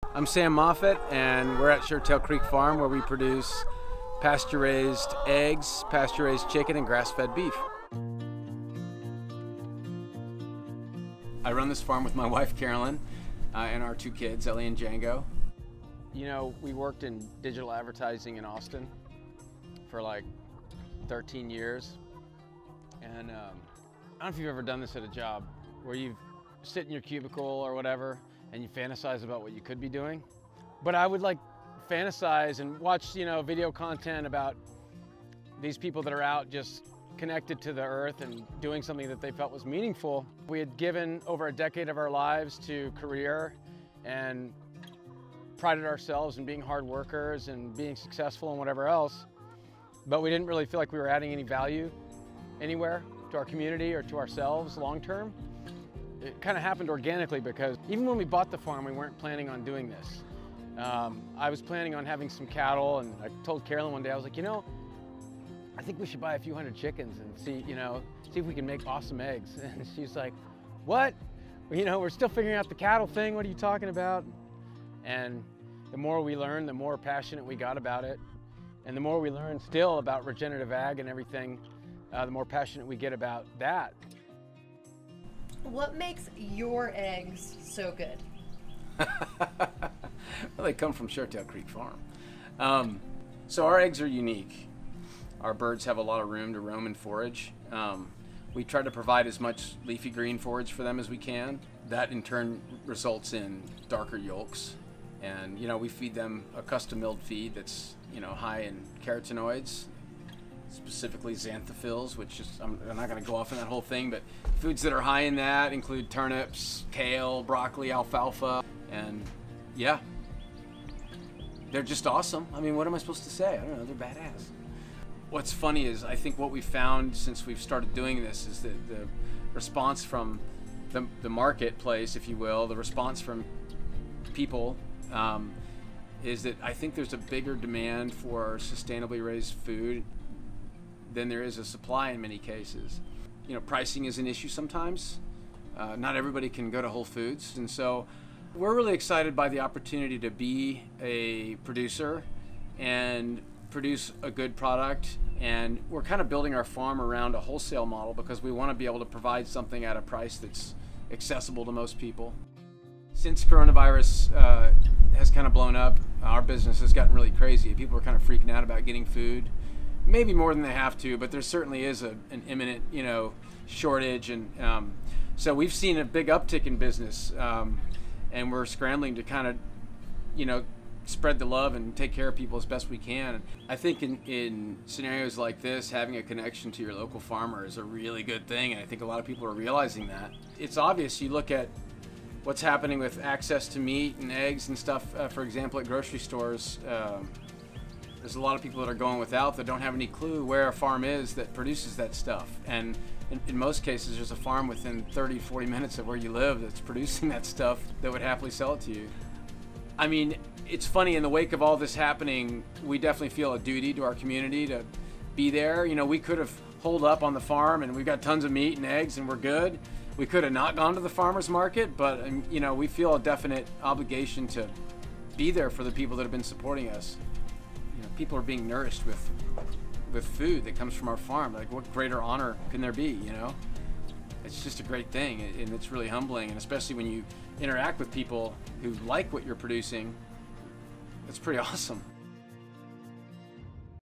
I'm Sam Moffett, and we're at Shirttail Creek Farm, where we produce pasture-raised eggs, pasture-raised chicken, and grass-fed beef. I run this farm with my wife, Carolyn, and our two kids, Ellie and Django. You know, we worked in digital advertising in Austin for like 13 years. And I don't know if you've ever done this at a job, where you sit in your cubicle or whatever, and you fantasize about what you could be doing. But I would like fantasize and watch, video content about these people that are out just connected to the earth and doing something that they felt was meaningful. We had given over a decade of our lives to career and prided ourselves in being hard workers and being successful and whatever else, but we didn't really feel like we were adding any value anywhere to our community or to ourselves long term. It kind of happened organically, because even when we bought the farm, we weren't planning on doing this. I was planning on having some cattle, and I told Carolyn one day, I was like, I think we should buy a few hundred chickens and see if we can make awesome eggs. And she's like, what? We're still figuring out the cattle thing. What are you talking about? And the more we learned, the more passionate we got about it. And the more we learn still about regenerative ag and everything, the more passionate we get about that. What makes your eggs so good? Well, they come from Shirttail Creek Farm. So our eggs are unique. Our birds have a lot of room to roam and forage. We try to provide as much leafy green forage for them as we can. That in turn results in darker yolks. And we feed them a custom milled feed that's high in carotenoids, specifically xanthophylls, which is, I'm not going to go off on that whole thing, but foods that are high in that include turnips, kale, broccoli, alfalfa, and yeah, they're just awesome. I mean, what am I supposed to say? I don't know, they're badass. What's funny is, I think what we've found since we've started doing this is that the response from the marketplace, if you will, the response from people, is that I think there's a bigger demand for sustainably raised food than there is a supply in many cases. Pricing is an issue sometimes. Not everybody can go to Whole Foods, and so we're really excited by the opportunity to be a producer and produce a good product. And we're kind of building our farm around a wholesale model, because we want to be able to provide something at a price that's accessible to most people. Since coronavirus has kind of blown up, our business has gotten really crazy. People are kind of freaking out about getting food. Maybe more than they have to, but there certainly is an imminent, shortage, and so we've seen a big uptick in business, and we're scrambling to kind of, spread the love and take care of people as best we can. I think in scenarios like this, having a connection to your local farmer is a really good thing, and I think a lot of people are realizing that. It's obvious. You look at what's happening with access to meat and eggs and stuff, for example, at grocery stores. There's a lot of people that are going without, that don't have any clue where a farm is that produces that stuff. And in most cases, there's a farm within 30, 40 minutes of where you live that's producing that stuff that would happily sell it to you. I mean, it's funny, in the wake of all this happening, we definitely feel a duty to our community to be there. We could have holed up on the farm and we've got tons of meat and eggs and we're good. We could have not gone to the farmer's market, but we feel a definite obligation to be there for the people that have been supporting us. People are being nourished with food that comes from our farm. Like, what greater honor can there be? It's just a great thing, and it's really humbling. And especially when you interact with people who like what you're producing, it's pretty awesome.